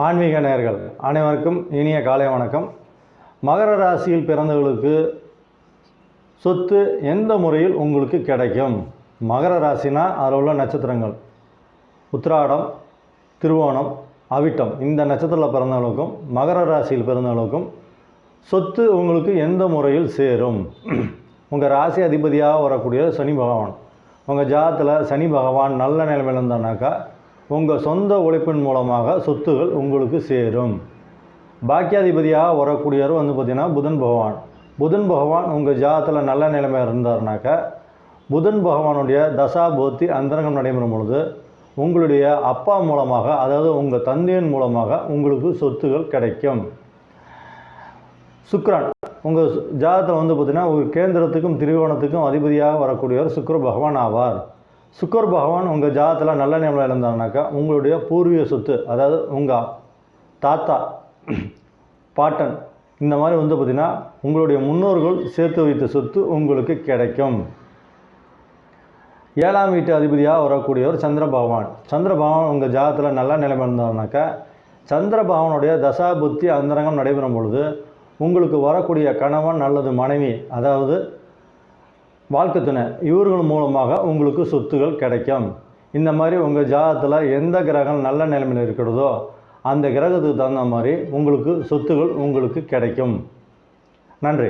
ஆன்மீக நேயர்கள் அனைவருக்கும் இனிய காலை வணக்கம். மகர ராசியில் பிறந்தவர்களுக்கு சொத்து எந்த முறையில் உங்களுக்கு கிடைக்கும்? மகர ராசினா அதில் உள்ள நட்சத்திரங்கள் உத்திராடம், திருவோணம், அவிட்டம் இந்த நட்சத்திரத்தில் பிறந்தவர்களுக்கும் மகர ராசியில் பிறந்தவர்களுக்கும் சொத்து உங்களுக்கு எந்த முறையில் சேரும்? உங்கள் ராசி அதிபதியாக வரக்கூடிய சனி பகவான், உங்கள் ஜாதகத்தில் சனி பகவான் நல்ல நிலைமையில் இருந்தானாக்கா உங்கள் சொந்த உழைப்பின் மூலமாக சொத்துகள் உங்களுக்கு சேரும். பாக்கியாதிபதியாக வரக்கூடியவர் பார்த்திங்கன்னா புதன் பகவான் உங்கள் ஜாதகத்தில் நல்ல நிலைமை இருந்தார்னாக்கா புதன் பகவானுடைய தசா போத்தி அந்தரங்கம் நடைபெறும் பொழுது உங்களுடைய அப்பா மூலமாக, அதாவது உங்கள் தந்தையின் மூலமாக உங்களுக்கு சொத்துகள் கிடைக்கும். சுக்கிரன் உங்கள் ஜாதகத்தில் பார்த்திங்கன்னா ஒரு கேந்திரத்துக்கும் திரிகோணத்துக்கும் அதிபதியாக வரக்கூடியவர் சுக்கிர பகவான் ஆவார். சுக்கிர பகவான் உங்கள் ஜாதகத்தில் நல்ல நிலைமையில் இருந்தாங்கனாக்கா உங்களுடைய பூர்வீக சொத்து, அதாவது உங்கள் தாத்தா, பாட்டன், இந்த மாதிரி பார்த்திங்கன்னா உங்களுடைய முன்னோர்கள் சேர்த்து வைத்த சொத்து உங்களுக்கு கிடைக்கும். 7ஆம் வீட்டு அதிபதியாக வரக்கூடியவர் சந்திர பகவான் உங்கள் ஜாதகத்தில் நல்ல நிலைமை இருந்தாங்கனாக்கா சந்திர பகவானுடைய தசா புத்தி அந்தரங்கம் நடைபெறும் பொழுது உங்களுக்கு வரக்கூடிய கணவன் அல்லது மனைவி, அதாவது வாழ்க்கை துணை, இவர்கள் மூலமாக உங்களுக்கு சொத்துகள் கிடைக்கும். இந்த மாதிரி உங்கள் ஜாதகத்தில் எந்த கிரகம் நல்ல நிலைமையில் இருக்கிறதோ அந்த கிரகத்துக்கு தகுந்த மாதிரி உங்களுக்கு சொத்துகள் உங்களுக்கு கிடைக்கும். நன்றி.